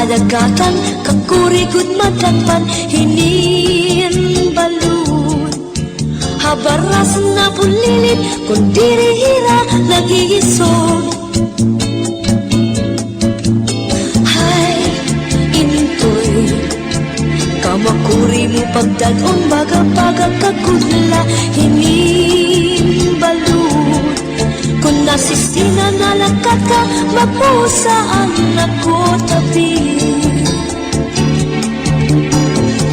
dagatan kakurigod madagpan hinin balud habaras na pulilit kung dirihira nagigisod. Hay intoy kamakuri mo pagdagon baga-baga kagudla hinin balud kung nasistina nalakat ka magpusaan ako tabi.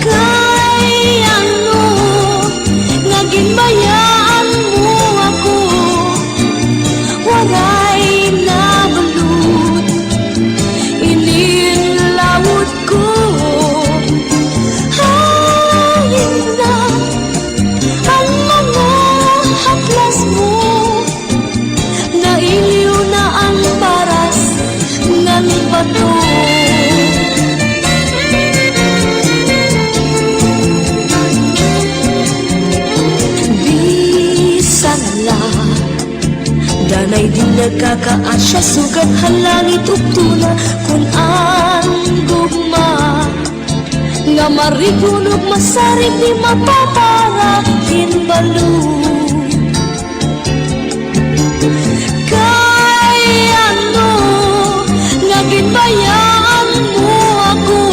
Kay ano naging bayaan mo ako waray na balud ininlawod ko. Hayin na ang mga haplas mo nailiw na ang paras ng bato. Bisan la danay din nagkakaasya sugat halangit uktuna kung ang gugma nga marigunog masarig di mapapara kinbalud. Ginbayaan mo ako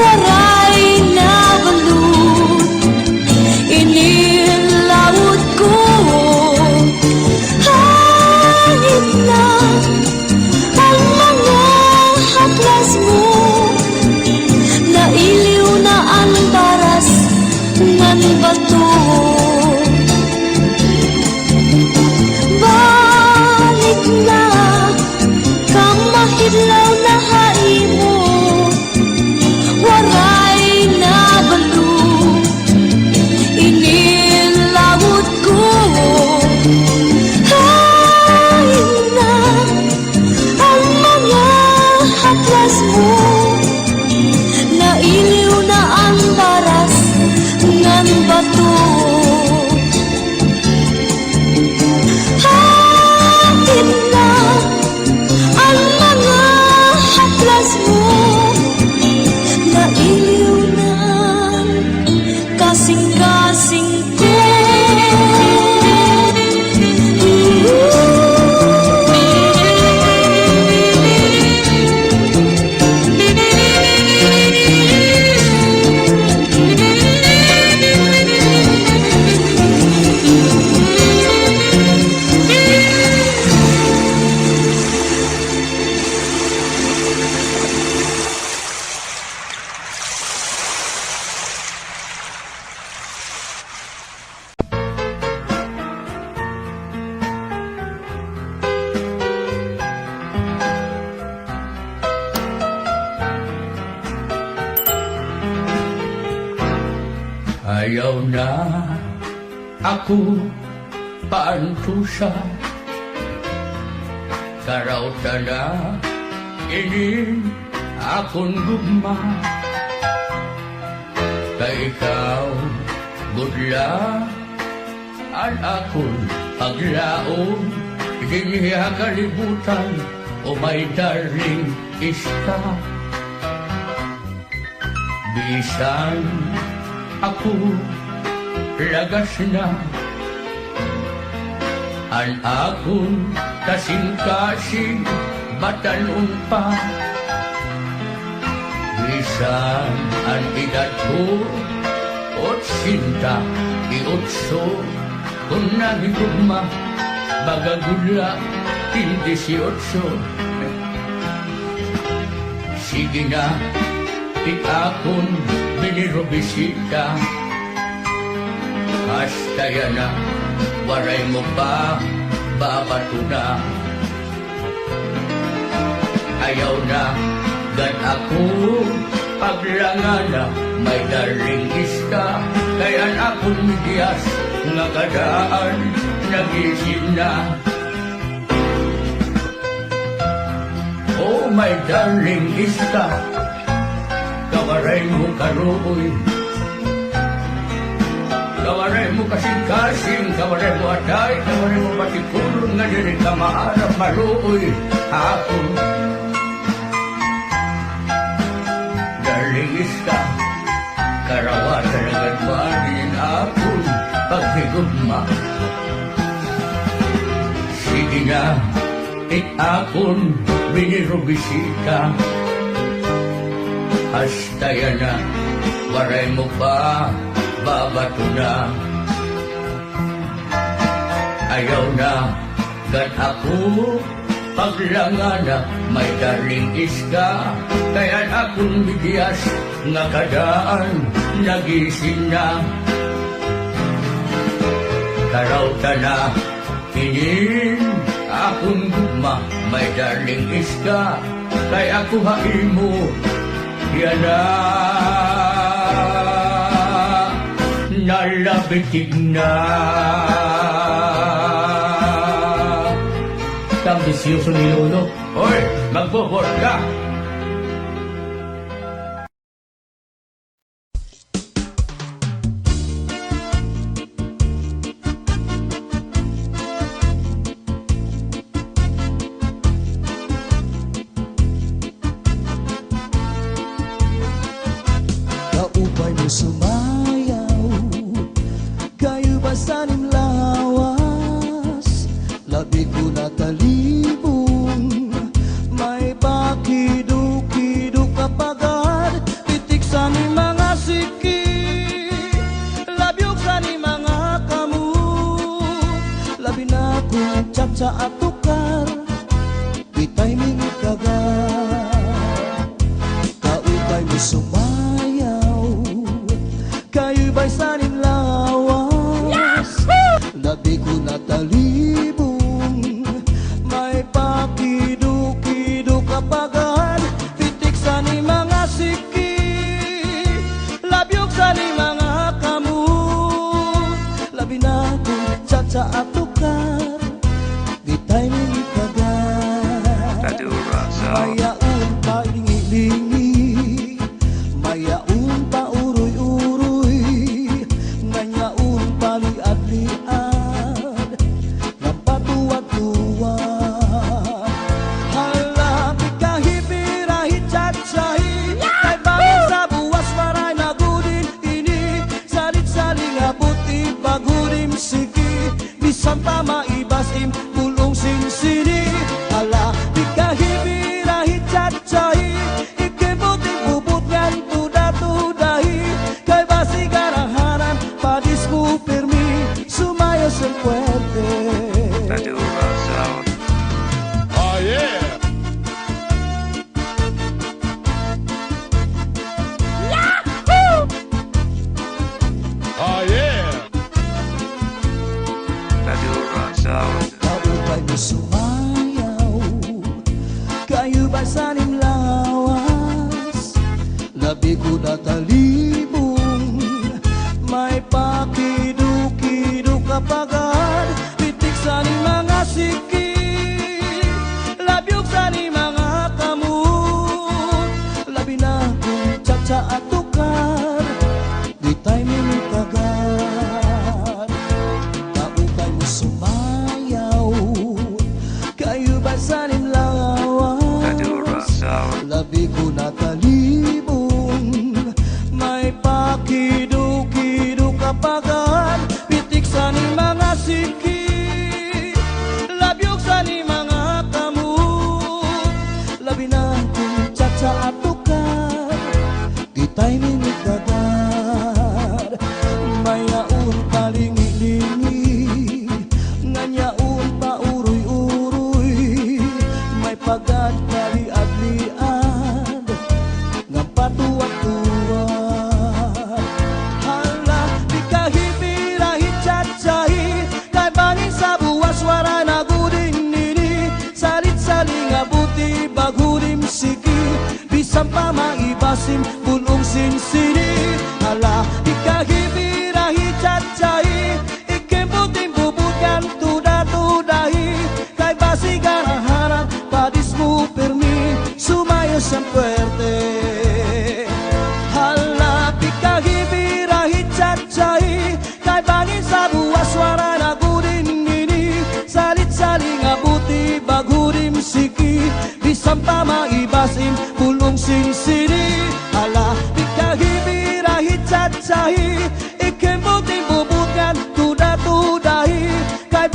waray na balud inilawod ko. Hangin na ang mga haplas mo nailiw na ang baras ng bato. Balik na mahidlaw na haimo waray na balud inilawod ko. Hain na ang mga haplas mo nailiw na ang baras ng bato. Hain na ang mga haplas mo nailiw na kasing-kasing ko. Ayaw na ako paantusa karauta na inin akong gugma kay ikaw budla an akong paglaon hiniya kalibutan o my darling ista bisan ako lagas na ang akong kasing-kasing batalon pa. Bisan ang edad ko 88 kung nagigugma bagagula 18. Sige na di akong binirobisita hasta yan na waray mo pa babato na. Ayaw na gan ako paglangana may daring ista kayan akong diyas nga kadaan nagising na. Oh my darling ista kawaray mo karoy kawaray mo kasing-kasing kawaray mo atay kawaray mo patikulong nga diri ka maharap maluoy ako Maligis ka, karawasan agad panin akon paghigugma. Sige na, akon binirubisita. Hasta yan na, waray mo pa, babato na. Ayaw na, gan ako, paglangana, may daring iska. Kaya akong bigyan nga kadaan, nagising na. Karauta na, kinin, akong gugma, may daring iska. Kaya ako hain mo, yan na. Nalabitig na. Ambisyoso ni Lolo. Hoy, magbobor ka! Kaupay mo sumayaw, kayo ba sanim lawas? Labi ko na talibong, may pakido-kido kapagad. Titik sa ni mga siki, labyog sa ni mga kamu. Labi na kong tsa-tsa at tukar, bitay minit kagad. Kaupay mo sumayaw, kayo ba'y sanin lawas? Labi ko na talibong, may pakido-kido kapagad. Pitik sa ni mga siki, labyog sa ni mga kamu. Labi na kong tsa-tsa at tukar, di tayo minit kagad. Mayaon pa lingi-lingi, mayaon pa uroy-uroy, nganyaon pa liad-liad, ng patuwad-tuwad. Halapi kahipirahi tsa-tsahi, kay bangin sa buwas maray na gudin ini. Salit-saling abuti bagudim siki, bisan pa maibasim pulong sinsini. Halapi kahipirahi tsa-tsahi, ikibuting bubut ngan tuda-tudahi, kay basi garahanan padis mo permi, sumayos ang puwerte. Oh yeah! Oh yeah! Kaupay mo sumayaw, kayo ba sanim lawas? Labi ko na talibong, may pakido-kido kapagad. Pitik sa ni mga siki, labyog sa ni mga kamu. Labi na kong tsa-tsa at tukar, di tayo minit agad. Kaupay mo sumayaw, kayo ba sanim lawas? Labi ko na talibong, may pakido-kido kapagad. Pitik sa ni mga siki, labyog sa ni mga kamu. Labi na kong tsa-tsa at tukar, di tayo minit agad. Mayaon pa lingi-lingi, nganyaon pa uroy-uroy, may pagad kaliad-liad, ng patuwad-tuwad. Hala, di kahipirahi tsa-tsahi, kay bangin sa buwas wara na gudin nini. Salit-saling abuti bagudim siki, bisan pa maibasim pulong sinsini. Hala, di kahipirahi tsa-tsahi, ikibuting bubukan tuda-tudahi, kay basi garahanan padis mo permi, sumayos ang puwerte. Hala, di kahipirahi tsa-tsahi, kay bangin sa buwas wara na gudin nini. Salit-saling abuti bagudim siki, bisan pa maibasim pulong sinsini. Hala,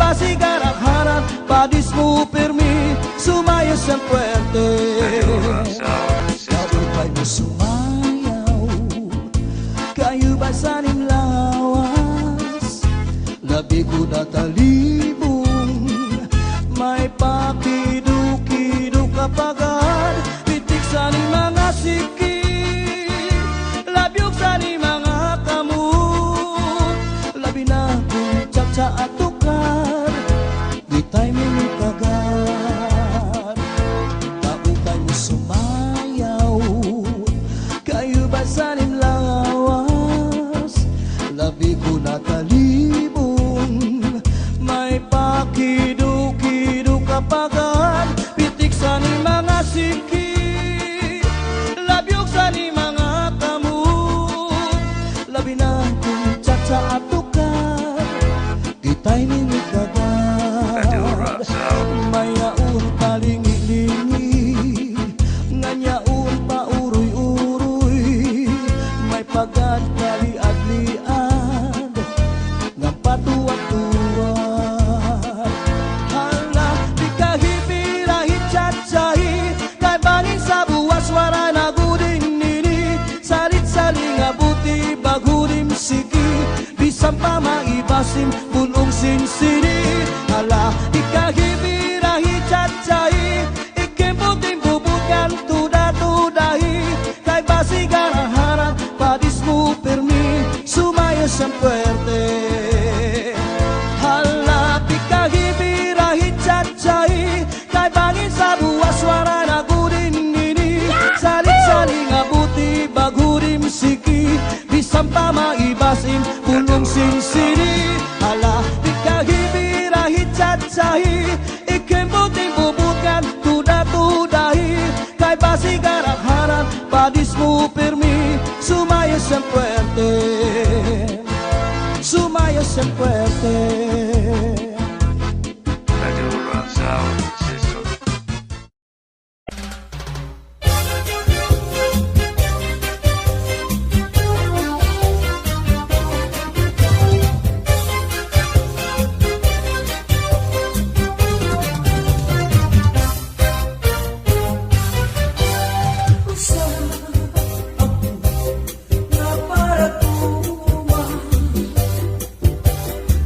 basi garang-harang, padis mo pirmi, sumayaw siyang puwerte. Kaupay mo sumayaw, kayo ba sa lawas? Labi ko na talibong, may pakidu-kidu kapagan, pitik sa ni mga siki, labyog sa ni mga kamot, labi na kung tsak-tsa at tukar, di tayo minikagan. Kaupay mo sumayaw, kayo ba sa ni lawas? Labi ko na talibong, may pakidu-kidu kapagan, pitik sa ni mga siki, labyog sa ni mga kamot, labi na kung tsak-tsa at tukar, di tayo minikagan. May yaon palingi-lingi, nga yaon pa uroy-uroy, may pagad kaliad-liad, nga patuwad-tuwad. Hala, di kahipirahit chat-chahi, kay bangin sa buwas wara na gudin nini, salit-saling abuti bagurim siki, bisang pa maibasim bulong sinsini. Hala, di kahipirahit chat-chahi, ikimbuting bubukan tuda-tudahi, kay basi garang-harang, padis mo pirmi, sumayaw siyang puwerte. Hala, di kahipirahit chat-chahi, kay bangin sa buwas wara na gudin nini, salit-saling abuti bagurim siki, bisang pa maibasim bulong sinsini. Hala, di kahipirahit chat-chahi, ikimbuting bubukan tuda-tudahi, kay basi garang-harang, padis mo pirmi, sumayaw siyang puwerte, sumayaw siyang puwerte. Madura Sound System.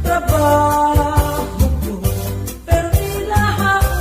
Trabaho ko, pero di lahat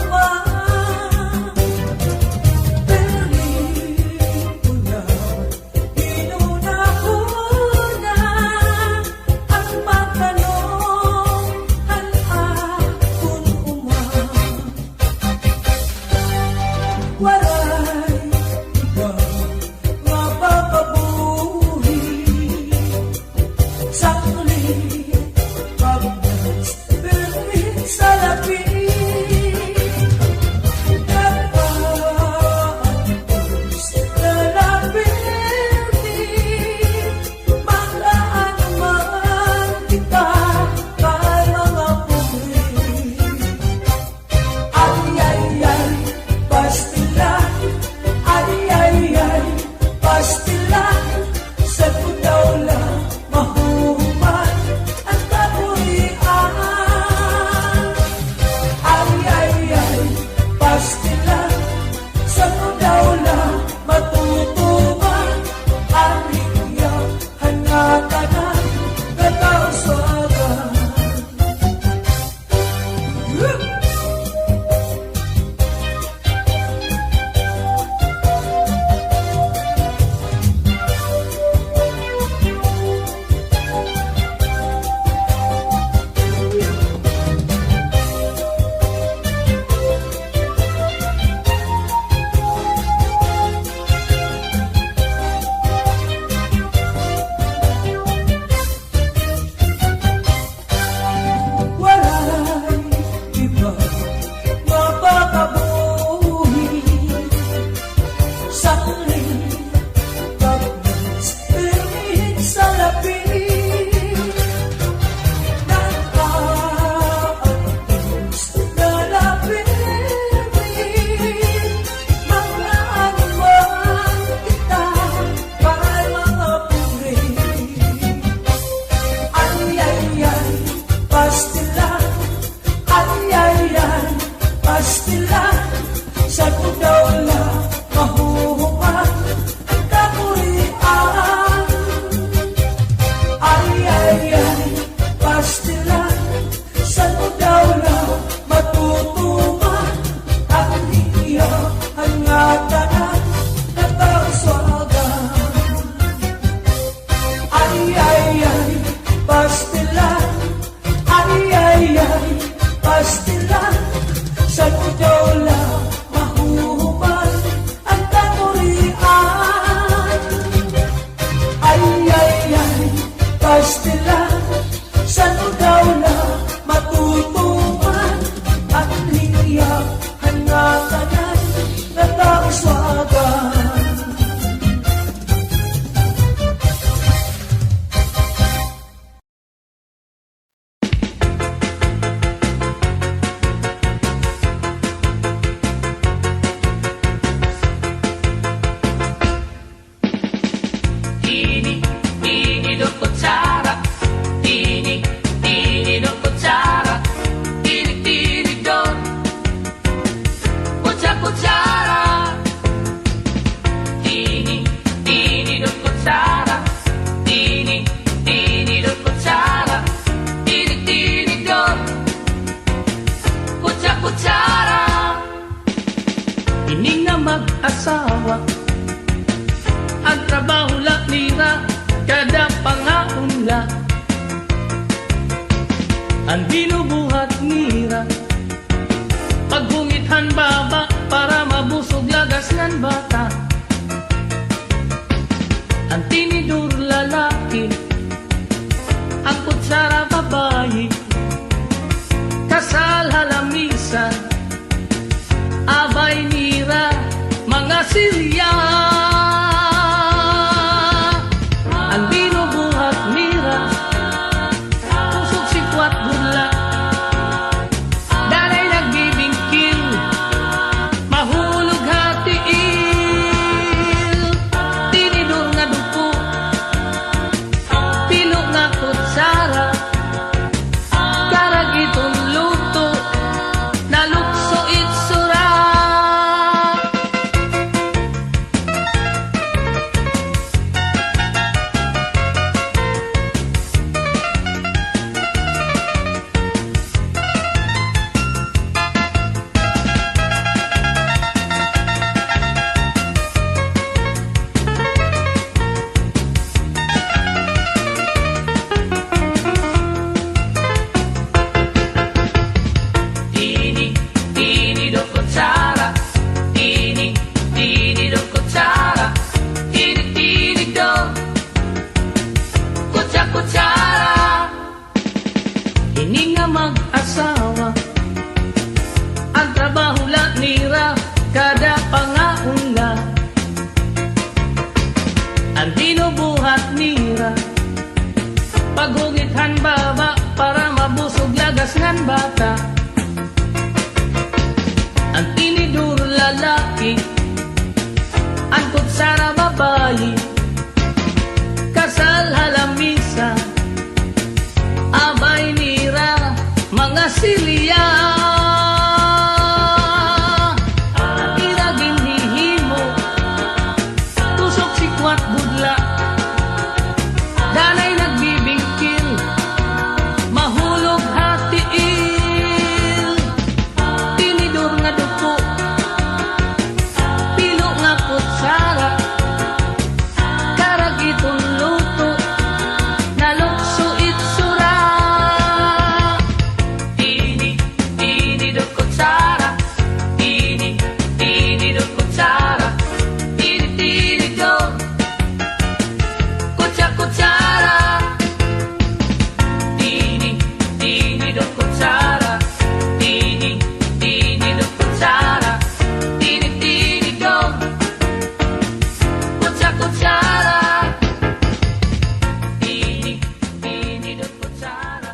ang binubuhat nira. Pagbungithan baba para mabusog lagas ng bata. Ang tinidur lalaki, ang kutsara babae. Kasal halamisan, abay nira, mga silya. Ang binubuhat nira, pusok sikwat burla. Danay nagbibingkil, mahulog hatiil. Tinidur nga dupo, pilo nga kutsara. Karagitong luto, nalukso itsura. Tini do kutsara, tini do kutsara, tini do kutsara. Ini nga mag-asawa, ang trabaho lang nira, kada pangaunla. Ang binubuhat nira, paghungithan baba para mabusog lagas ng bata. Ang tinidur lalaki, ang kutsara babae. Kasal halamisa, abay nira, mga silya. Ang iraging hihimo, tusok sikwat budla. Danay nagbibingkil, mahulog hatiil. Tinidur nga dupo, pilo nga kutsara. Karagitong luto, nalukso itsura. Tini do kutsara, tini do kutsara, tini do kutsara. Tini do kutsara, tini do kutsara, tini do kutsara. Tini do kutsara, tini do kutsara,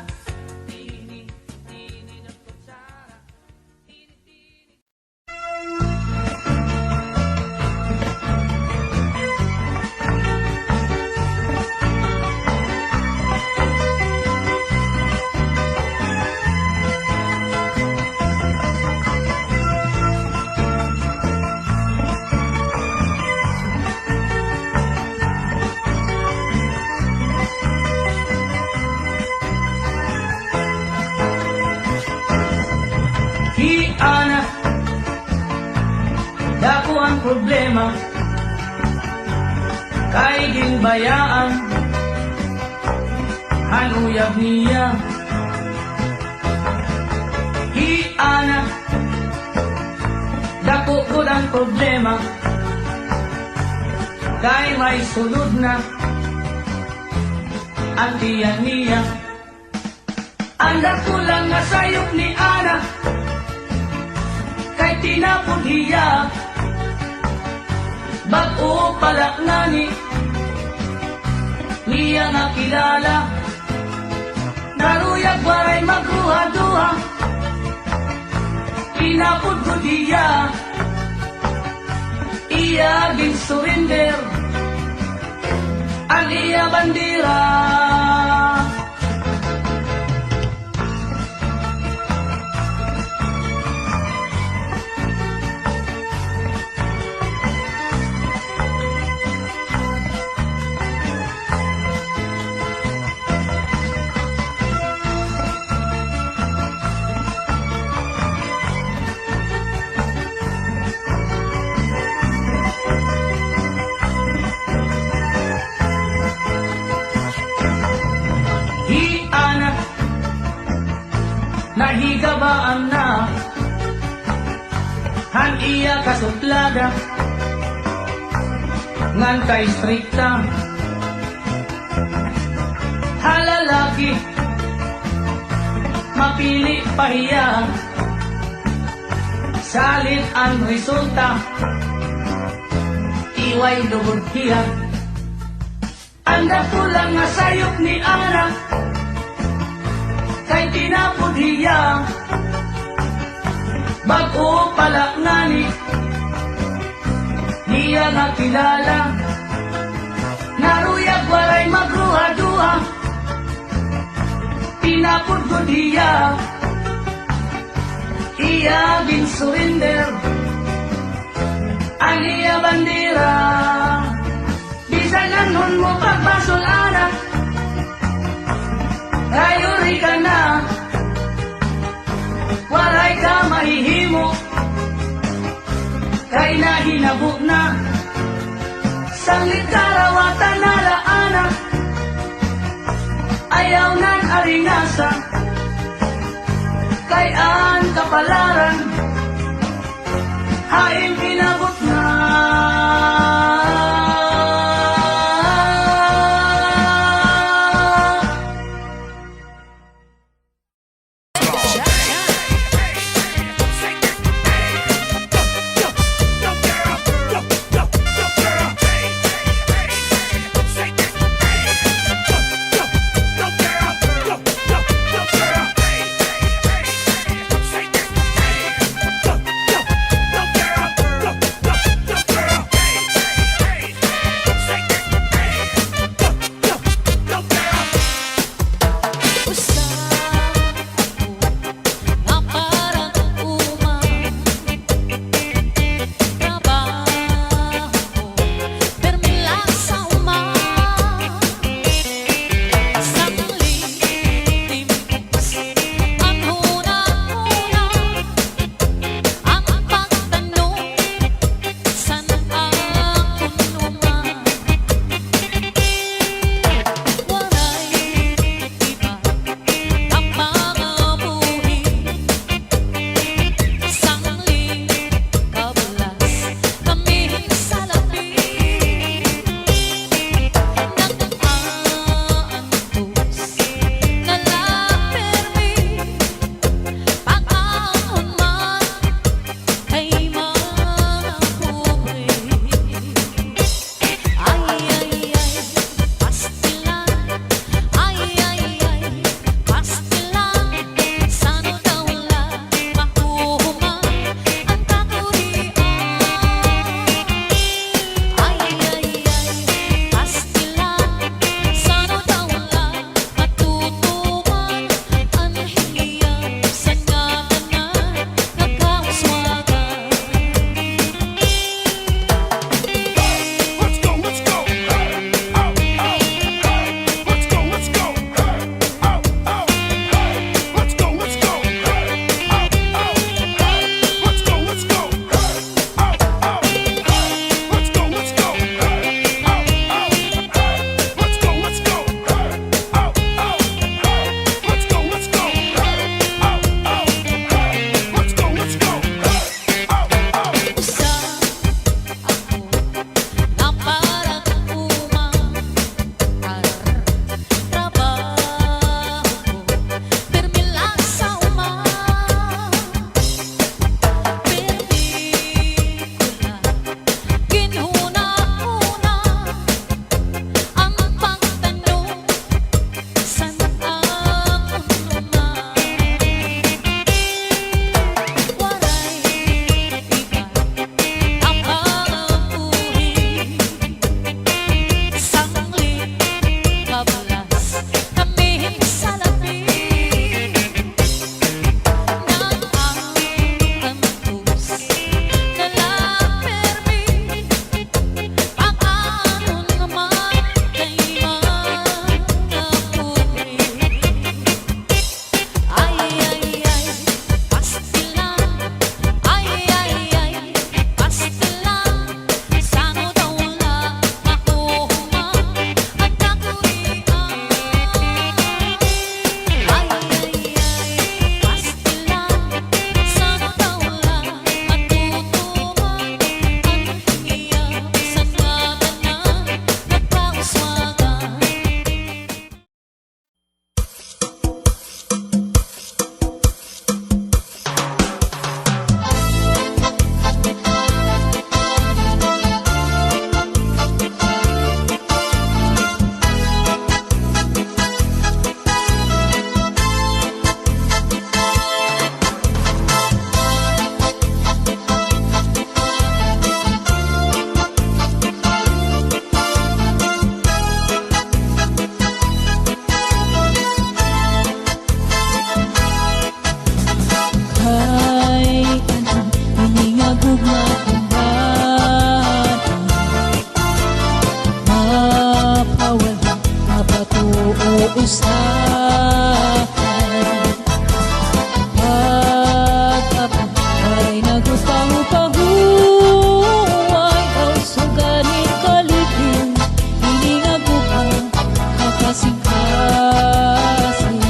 Hiana, dako ang problema, kay ginbayaan, hanuyab niya. Hiana, dako ko ang problema, kay may sulod na, ang tiyan niya. Ang dako lang nga sayop ni Ana, kay tinapon hiya, bago palak nani, niya nga kilala, naruyag waray magruha-duha, tinapon ko diya, iya gin surrender, ang iya bandira. nahigabaan na han iya kasuplada ngan kay strikta halalaki mapili pahiya salit ang resulta iway lugod hiya anda pulang nga sayop ni Ana kay tinapod hiya bago pala ngani niya nga kilala naruyag waray magruha-duha pinapod ko diya iya bin surrender ang iya bandera bisan nun mo pagbasol anak ayuri ka na waray ka mahihimo kay nahinabo na sanglit karawatan na laana ayaw nan aringasa kay an kapalaran haim inabot na usahay pag-abot ay nagupang-upahuay daw suganin kalipin hiningagupa makasing-kasing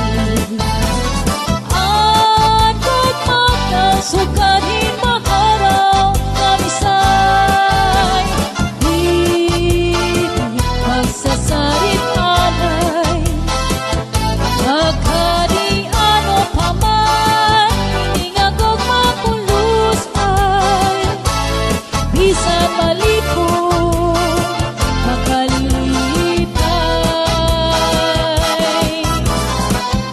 at pagmata suganin maharaw kamisay di magsasarit alay magkadi ano pa man hiningagog makulos ay bisan malipo makalilipay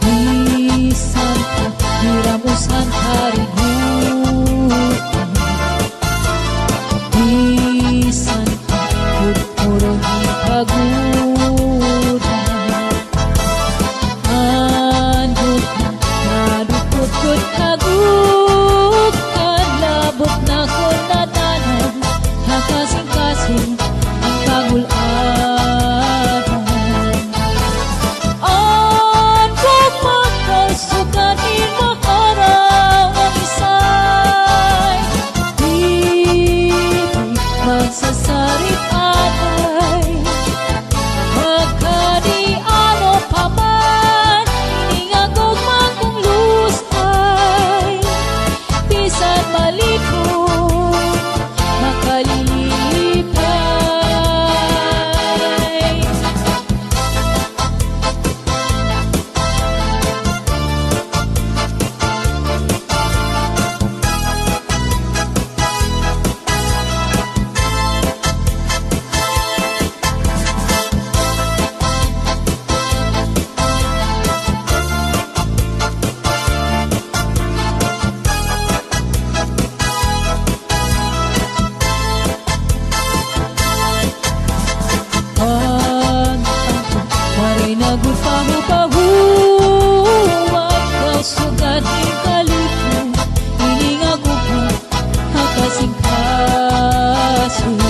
bisan pa hiramusan kaributan bisan pa puro ni pagudan anduk nadukot aguk labot na ko nadanan nakasing-kasing ang kagulanan anduk makasuganin maharaw ang isay di magsasarit alay magkadi ano pa man hiningagog kung lusay bisan malipo makalilipay Maray nagupang-upahuay daw suganin kalipin hiningagupa makasing-kasing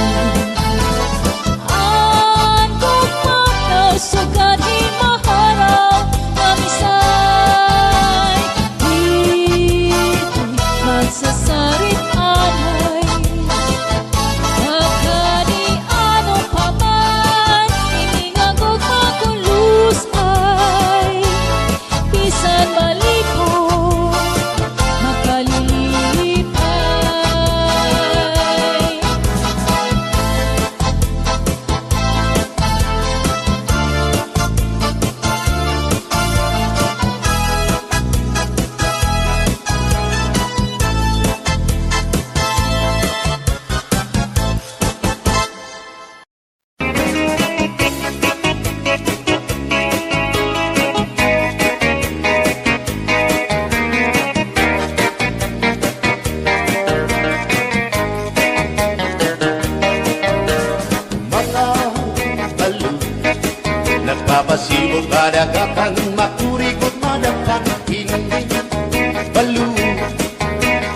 andok mataw suganin maharaw kamisay di magsasarit alay magkadi ano pa man hiningagog makulos ay bisan malipo makalilipay Mga balo nagpapasibo kadagatan makurikot madapan hindi balo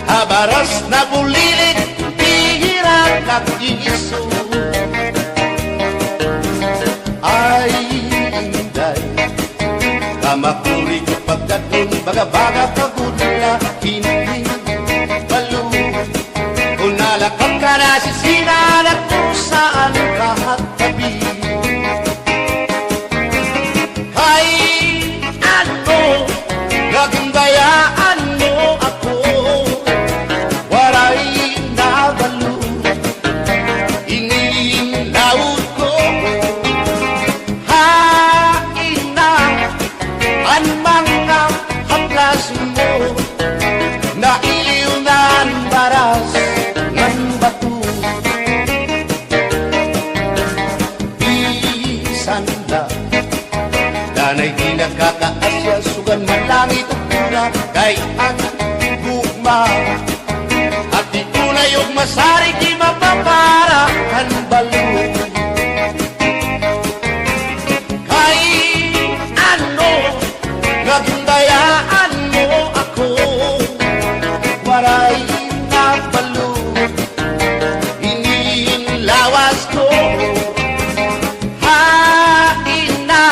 habaras na bulilit bihira kakiso ay inday kamakurikot pagdaton baga-baga pagudla hindi balo unalakap ka na sisinalat kung saan kahat tabi kay ano gagandayaan mo ako waray nabalo inilaut ko hain na ang mga haplas mo na iliw na ang baras ng bato bisan na danay di nakakaasya sugan malangit at pura kay ang gugma at di tunay og masari di mapapara ang balo kay ano nagundayaan mo ako waray na balo inilawas ko hain na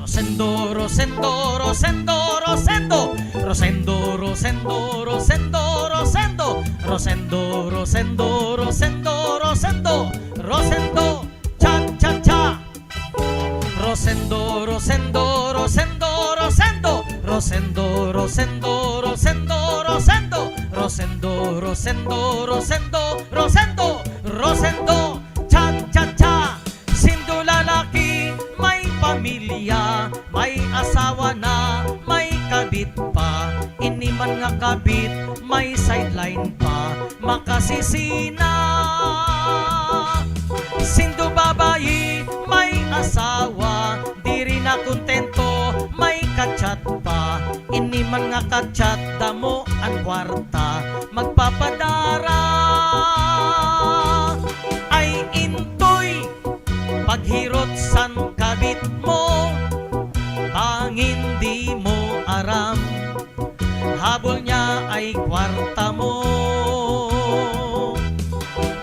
Rosendo, Rosendo, Rosendo, Rosendo, Rosendo, Rosendo, Rosendo, Rosendo, Rosendo, Rosendo, Rosendo, Rosendo, Rosendo, cha cha cha. Rosendo, Rosendo, Rosendo, Rosendo, Rosendo, Rosendo, Rosendo, Rosendo, Rosendo, Rosendo, Rosendo, Rosendo, Rosendo, cha cha cha. Sindo lalaki, may pamilya, may asawa na, may kabit pa. Ini man nga kabit, may sideline pa, makasisina. Sindo babayi, may asawa, di rin na kontento, may kachat pa. Ini man nga kachat, damo ang kwarta, magpapadara. Ay intoy, paghirot san kabit mo, bangin di mo aram, habol niya ay kwarta mo.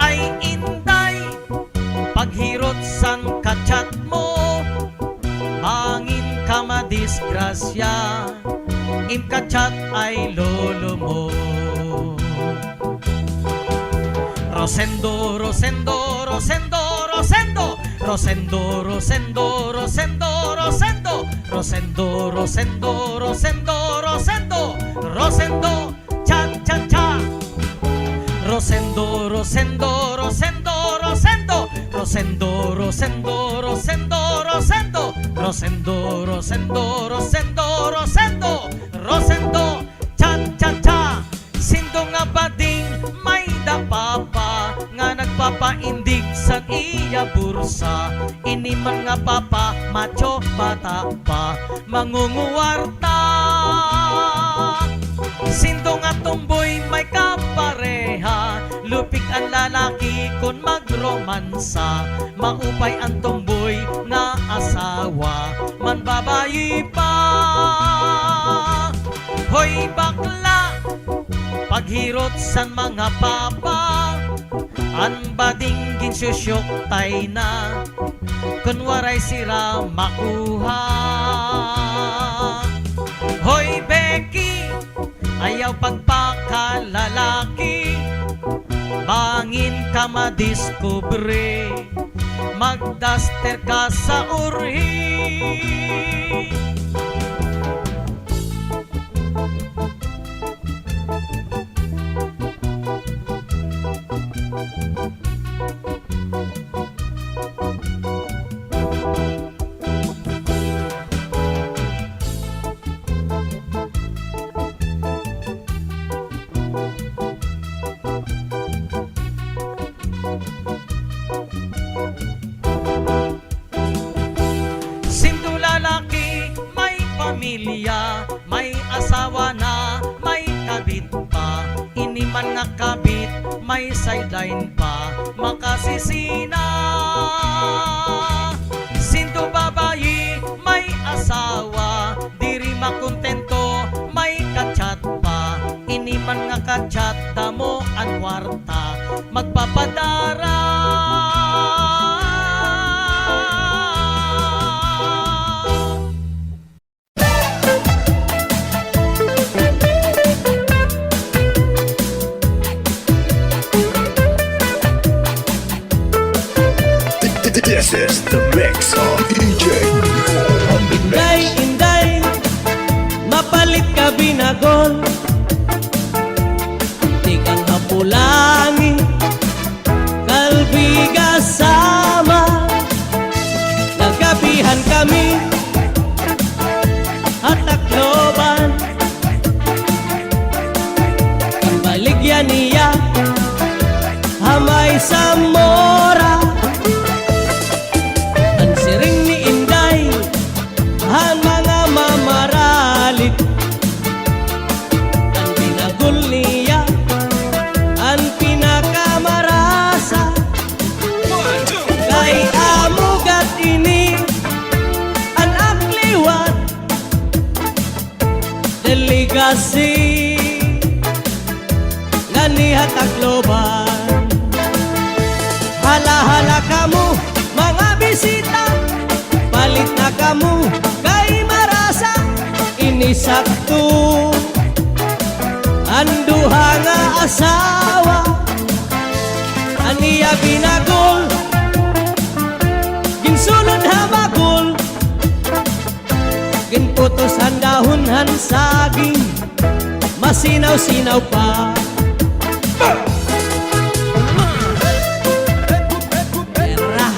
Ay inday, paghirot san kachat mo, bangin ka madisgrasya, im kachat ay lolo mo. Rosendo, Rosendo, Rosendo, Rosendo, Rosendo, Rosendo, Rosendo, Rosendo, Rosendo, Rosendo, Rosendo, Rosendo, Rosendo, cha cha cha. Rosendo, Rosendo, Rosendo, Rosendo, Rosendo, Rosendo, Rosendo, Rosendo, Rosendo, Rosendo, Rosendo, Rosendo, Rosendo, cha cha cha. Sindo nga bading may dapapa, nga nagpapaindig sa iya bursa. Ini man nga papa, macho bata pa, mangunguwarta. Sindo nga tumboy may kapareha, lupik ang lalaki kon magromansa. Maupay ang tumboy nga asawa, man babayi pa. Hoy bakla, paghirot san mga papa, an bading ginsusyok tay na, kunwaray sira makuha. Hoy Becky, ayaw pagpakalalaki, bangin ka madiskubre, magdaster ka sa urhi. Sindo lalaki, may pamilya, may asawa na, may kabit pa. Ini man nga kabit, may sideline pa, makasisina. Sindo babayi, may asawa, diri makontento, may kachat pa. Ini man nga kachat, damo ang kwarta, magpapadara. This is the mix of DJ on the mix. Inday, inday, mapalit ka binagol, di kang hapulangi, kalbiga sama. Nagkapihan kami at Tacloban, ang baligyan niya Hamay Zamora. Ang siring ni Inday, han mga mamaralit, ang pinagul niya, ang pinakamarasa. Kay amugat ini, ang akliwat, delegasi, nanihat Tacloban. Hala-hala kamu, mga bisita, palit na kamu, kay inisakto ang duha nga asawa. Aniya binagol, ginsulod hamagol, ginputos ang dahon saging, masinaw-sinaw pa. Era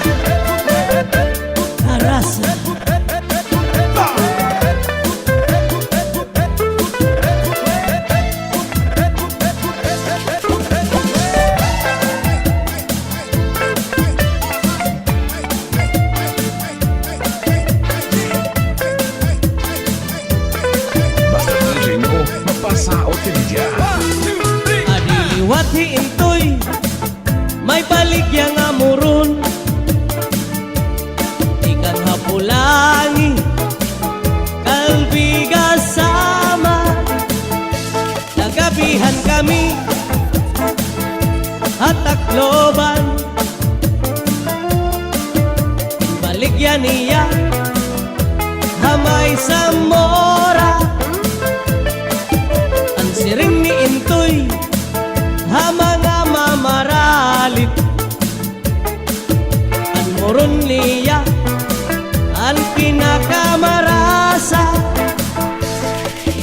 Arasa. Basta DJ mo, mapasaot ka niya. Adiwat hiintoy, may baligya nga muron. Ikang hapulangi, kalbiga sama. Nagabihan kami, hatakloban. Baligya niya, hamay sa mora. Ang siring ni Intoy, mga mamaralit. Ang moron niya, ang pinakamarasa.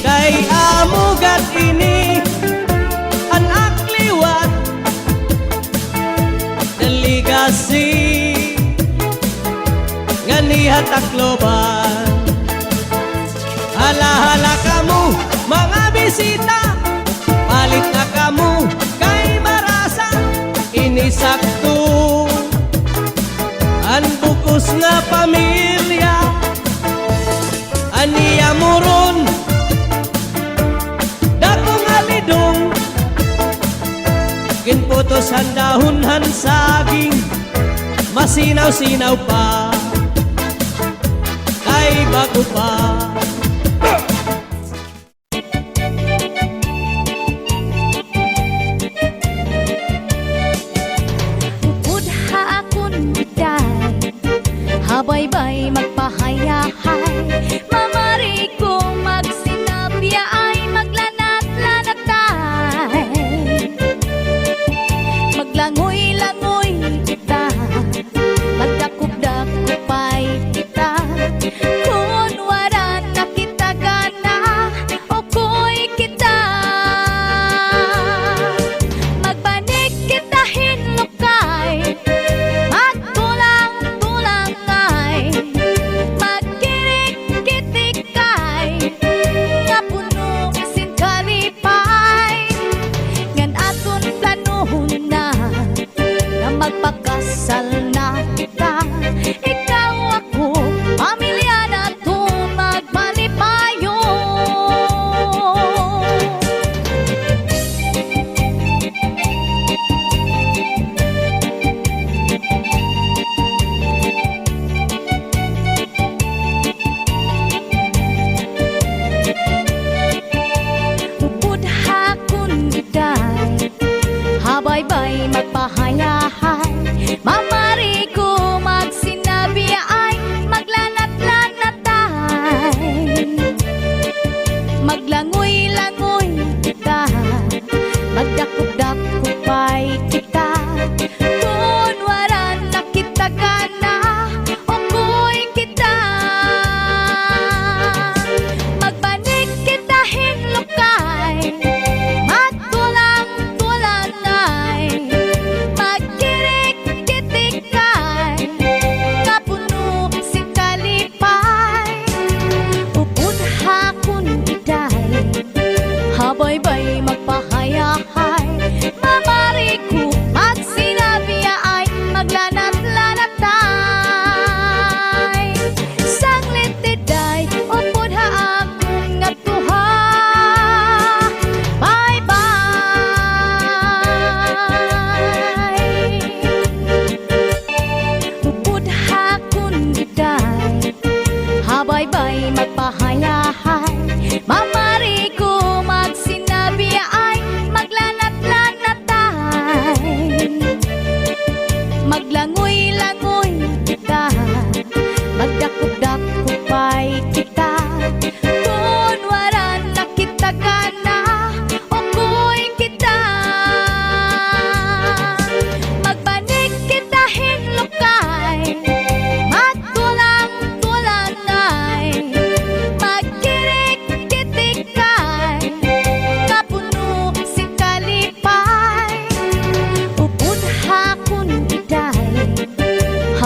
Kay amugat ini, ang akliwat, deligasi, ganiha takloban. Hala-hala kamu, mga bisita, palit na kamu, kay marasa, inisakto ang bukos nga pamilya. Aniya muron, dakong alidong, ginputos ang dahon saging, masinaw-sinaw pa, kay bago pa. Budha akon biday, habaybay magpahayahay. Mamari kong magsinapya ay maglanat-lanatay. Maglangoy-langoy kita, magdakop-dakopay kita. Kung wala na kita gana, okoy kita. Magbanig kita hinlukay, magtulang-tulangay, magkirik-kitikay,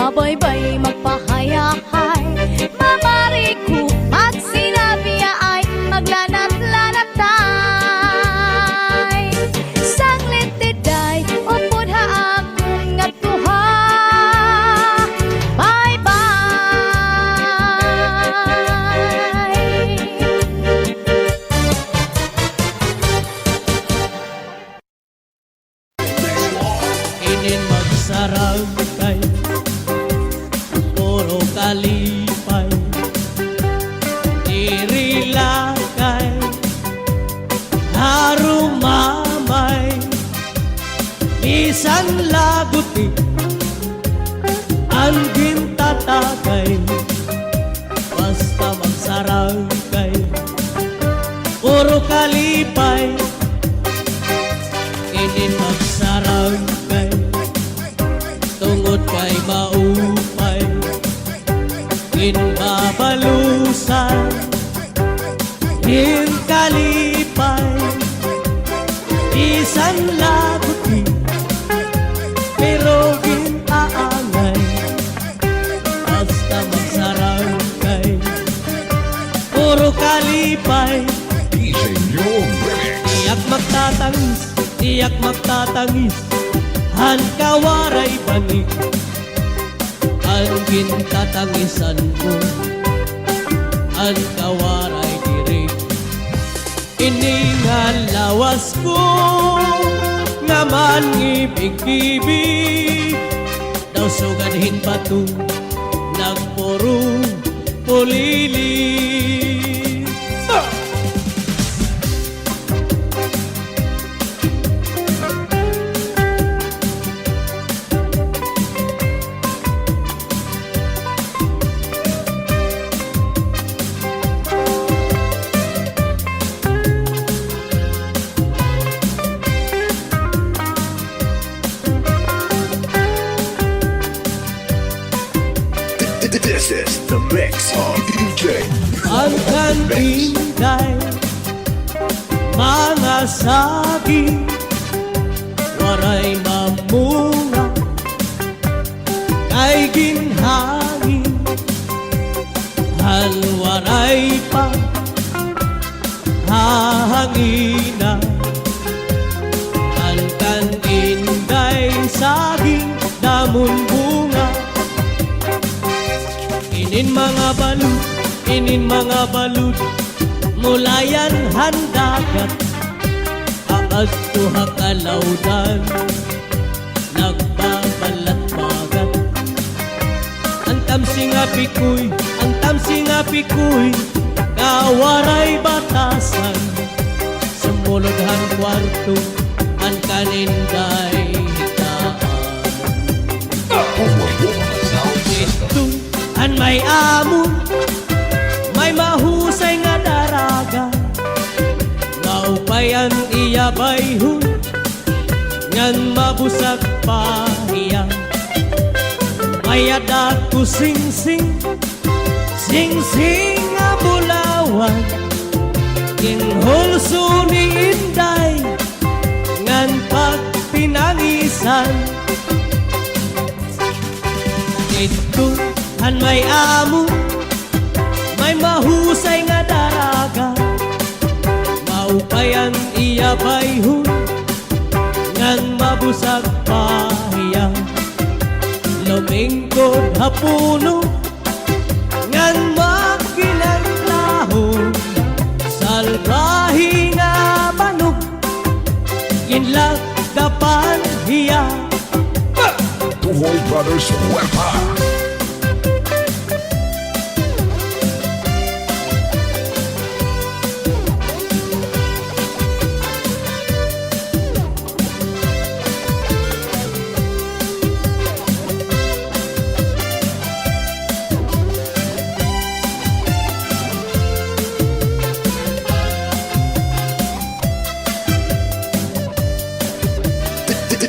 Habaybay magpahayahay Mamariku at sinabi ay maglanat-lanatay Saglit tiday upod haakong nga tuha Inin magsarang kay puro kalipay Irilakay harumamay Bisan laguti ang gintatakay Basta magsarang kay puro kalipay Inin magsarang kay tungod kay maupay Inbabalusan Inkalipay Isan labuti Pero ginaangay Basta magsarang kay puro kalipay DJ New Remix. Tiyak magtatangis Han kawaray banig Ang gintatangisan ko Ang kawaray diri Iningalawas ko Naman ibig-ibig Daw sugadhin pa to Nagpuro pulili This is the mix of DJ Ang kantinday Mga saging Waray mamunga Kay ginhangin Halwaray pa Hahangina Ang kantinday saging Damon bunga Inin mga balud Mulayan handagat Aad tuha kalaudan Nagbabalat-bagat Ang tamsing apikoy Kawaray batasan Sumulodhan kwarto Ang kaninday hitaan Ito an may amo May mahusay nga daraga Maupayan iya bayhon Ngan mabusag pahiya May adat ko sing-sing Sing-sing nga bulawan Kinghulso ni Inday Ngan pagpinangisan Ito han may amo May mahusay nga daraga Maupayan iya bayhon Ngan mabusag pahiya Lumingkod hapuno Ngan magkinaglaho Salbahi nga banog Ginlag kapan hiya Tuhoy Brothers Wepa.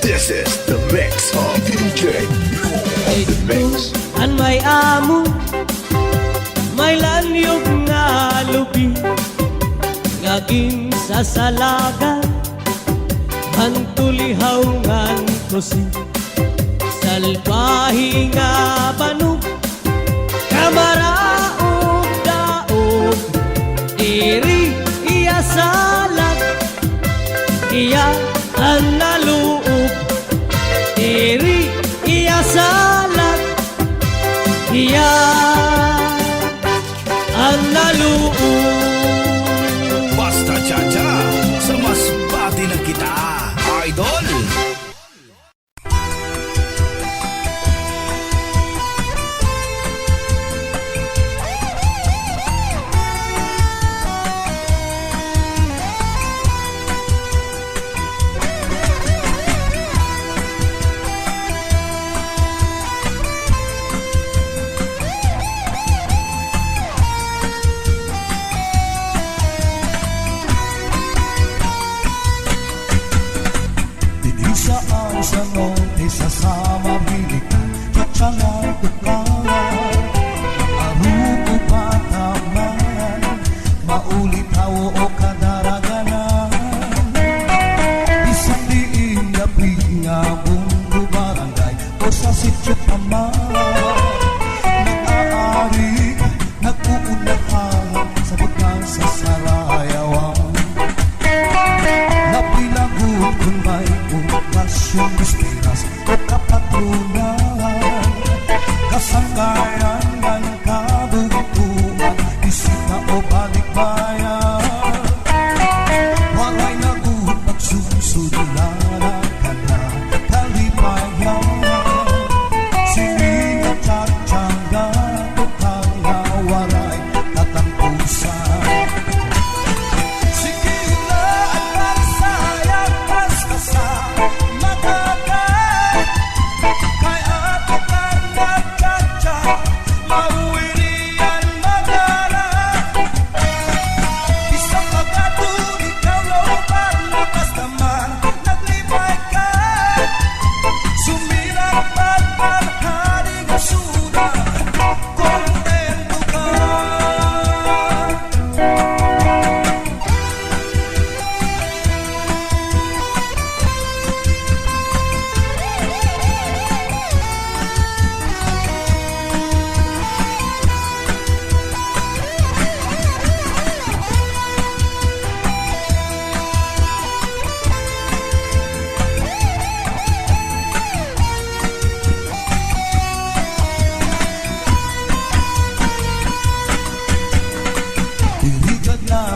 This is the mix of DJ New on the mix. An may amo May lanyog nga lubi Ngaging sasalagan Hantulihaw ngan kusi Sa salbahe nga banog, kamaraog daog, diri iya salat, iya ang naluog, diri iya salat, iya ang naluog. Basta Chacha, sa mas bati na kita, idol. Saan sa noon isasama bilikan Katsangan tukawan Arugo bataman Maulit hawo o kadaraganan Isang diin gabi nga bundo barangay O sa sityo taman Nag-aari, nag-uunlahan Sa butang sa Sarayawan Napilagot kung may okasyon Gustiras o kapatrunan Kasanggayan ng kabugtuan Isita o balikbayan Walay nagut nagsusudulan ka na kalimayan Siningat at tiyangga o kalawaray katampusan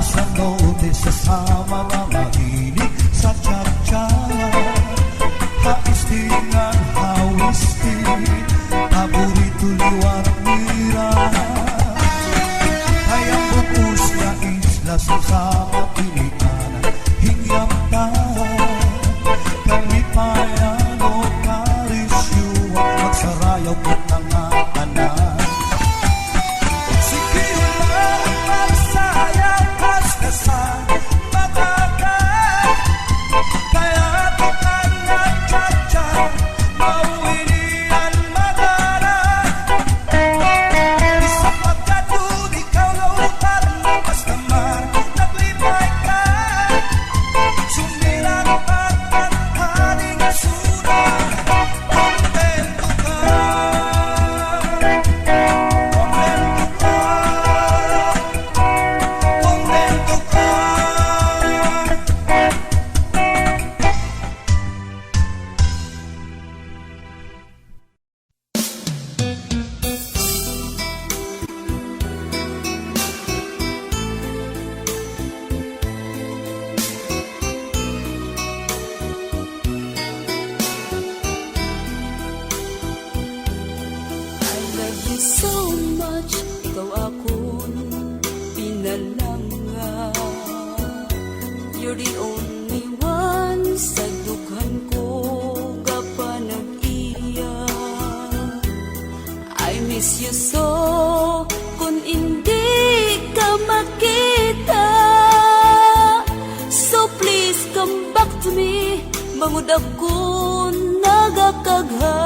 sa note sa mga mahilig sa tsak-tsak Haistingan, hawistin, paborito liwat mira Kayang bukos na isla sa sama pilihan Hingyam ka, kalipayan o karisyuan Magsarayaw ko ng atanan So much, ikaw akong pinalanga. You're the only one sa dughan ko kapanag-iya. I miss you so, kung hindi ka makita. So please come back to me, bangod ako nagakagha.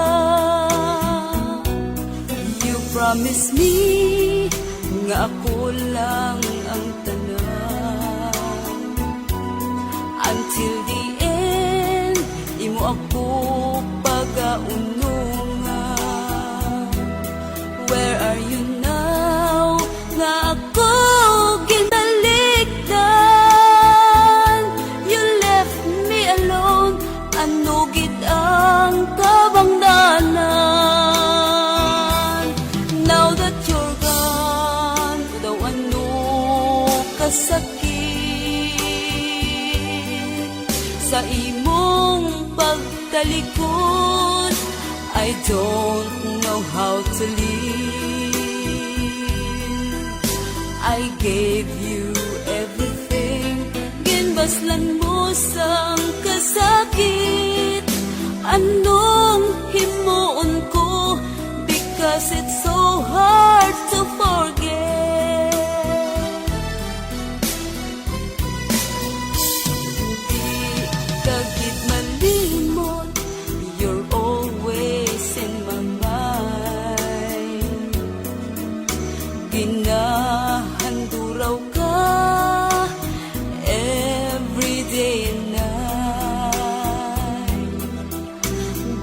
Promise me nga ako lang ang tanan until the end, imo ako pag-aunong kasakit. Sa imong pagtalikod, I don't know how to live. I gave you everything, ginbaslan mo sang kasakit. Anong himuon ko, because it's so hard to forget. Di kagit malimot, you're always in my mind. Ginahanduraw ka every day and night.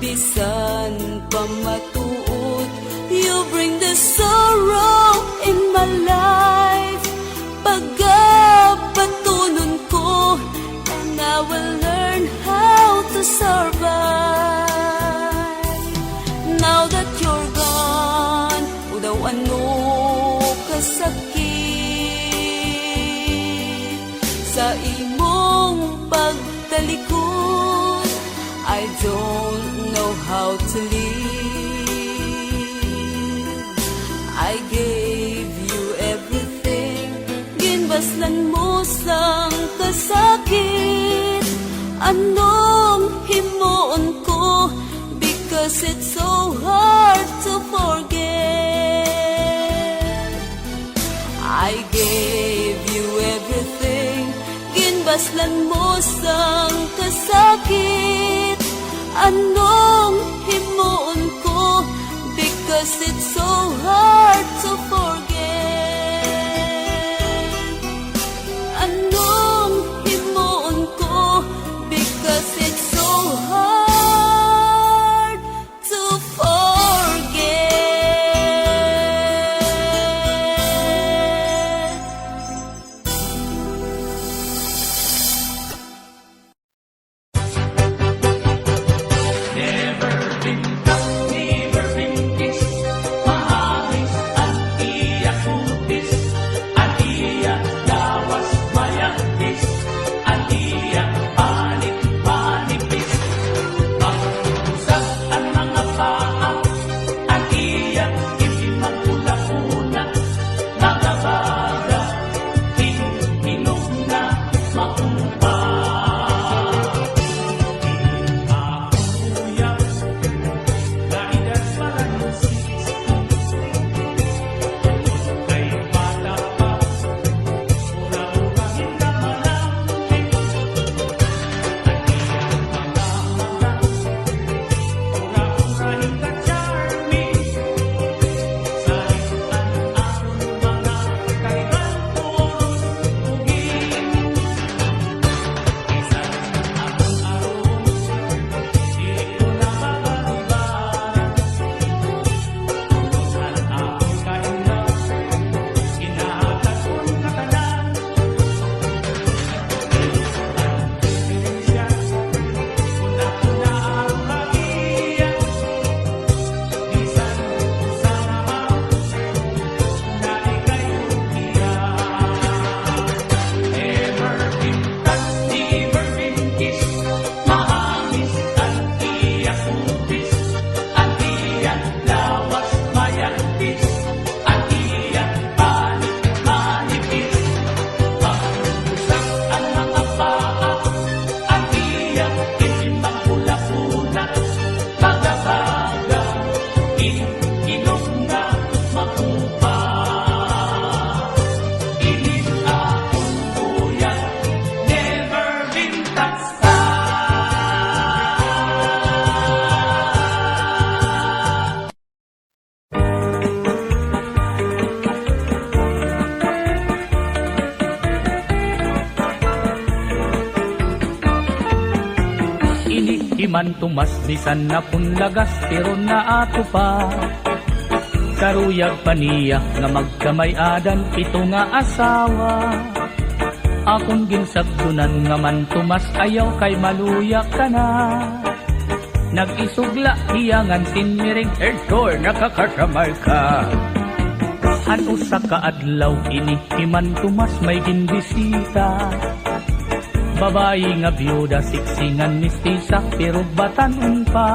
Bisan pa matuod, you bring the sorrow in my life. Pagkapatunon ko, and I will learn how to survive. Now that you're gone, udaw ano kasakit. Sa imong pagtalikod, I don't know how to live. I gave you everything, ginbaslan mo sang kasakit. Anong himuon ko, because it's so hard to forget. I gave you everything, ginbaslan mo sang kasakit. Anong himuon ko, because it's so hard to forget. Anong himuon ko, because it's so hard to forget. Never been touched, never been kissed. Mahangis ang iya kutis, ang iya lawas mayantis, ang iya panip-panipis. Pag-usap ang mga paa, ang iya isimang pula-pula, nakabaga, inom na makumpa. Iman tumas bisan na punlagas pero naato pa. Karuyag paniya nga magkamay-adan pito nga asawa. Akon ginsagdunan nga man tumas ayaw kay maluyak ka na. Nag-isugla hiyangan tinmiring hardcore nakakasamay ka. Han usa ka adlaw ini Iman Tomas may ginbisita. Babayi nga byuda siksingan mistisa pero batanon pa.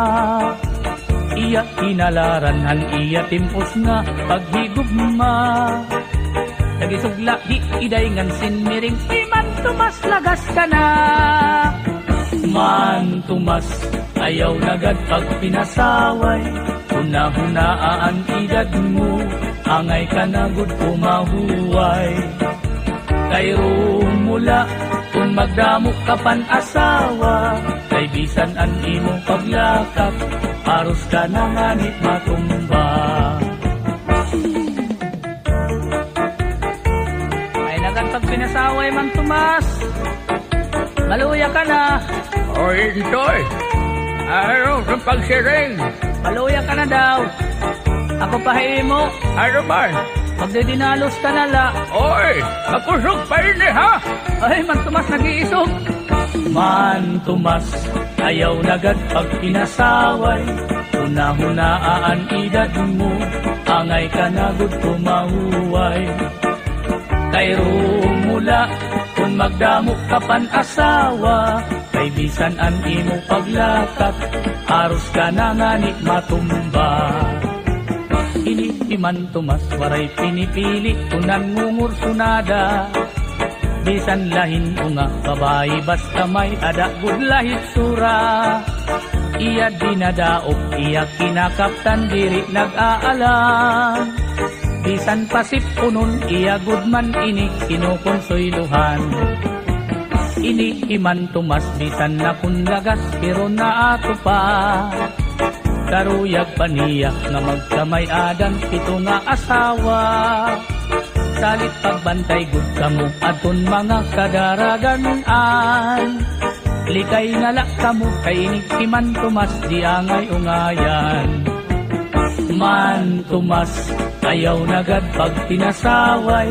Iya kinalaran han iya timpos nga paghigugma. Nagisugla di iday ngan sinmiring Iman Tomas lagas ka na. Man Tomas ayaw nagad pag pinasaway. Hunahunaan edad mo angay ka na gud pumahuway. Kay rumula kung magdamok ka pan asawa. Kay bisan an imong paglakap aros ka na nganit matumba. Ay nagad pag pinasaway Man Tomas. Maluya ka na. Oy, Intoy! Ano sa pagsiring? Maluya ka na daw. Ako pahimo. Ano ba? Magdedinalos ka na la. Oy! Makusog pa rin ha! Ay, Man Tomas nag-iisog. Man Tomas, ayaw nagad pag pinasaway. Hunahunaan edad mo, angay ka na gud kumahuway. Kay rumula, kung magdamok ka pan asawa. Kay bisan an imo paglakap, aros ka na ngani matumba. Ini Man Tomas, waray pinipili, kunan ngungur sunada. Bisan lahin unga, babae basta may ada gud lahit sura. Iya dinadaog, iya kinakaptan diri nag-aalam. Bisan pasip punon, iya gudman ini kinukonsoyluhan. Ini Man Tomas, bisan na kunlagas, pero na ato pa. Karuyag paniya nga magkamay adan, pito nga asawa. Salit pagbantay gud kamo, aton mga kadaraganan. Likay nga lak kamo, kay ini Man Tomas, di angay ungayan. Man Tomas, ayaw nagad pag pinasaway.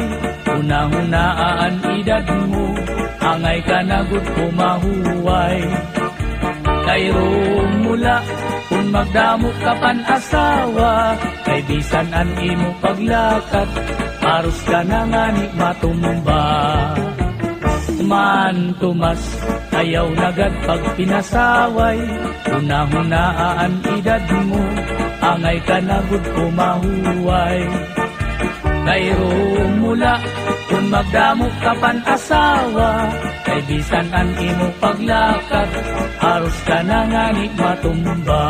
Hunahunaan edad mo, angay ka na gud pumahuway. Kay rumula, kung magdamok ka pan asawa. Kay bisan an imo paglakad, aros ka na ngani matumba. Man Tomas, ayaw nagad pag pinasaway. Hunahunaan edad mo, angay ka na gud pumahuway. Kay rumula, kung magdamok ka pan asawa. Kay bisan an imo paglakad, aros ka na ngani matumba.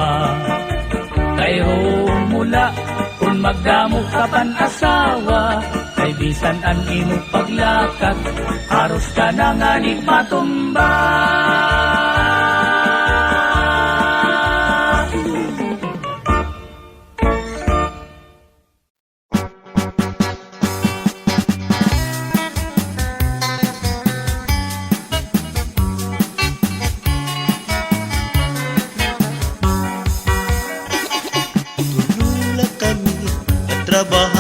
Kay rumula, kung magdamok ka pan asawa. Kay bisan an imo paglakad, aros ka na ngani matumba. Trabajar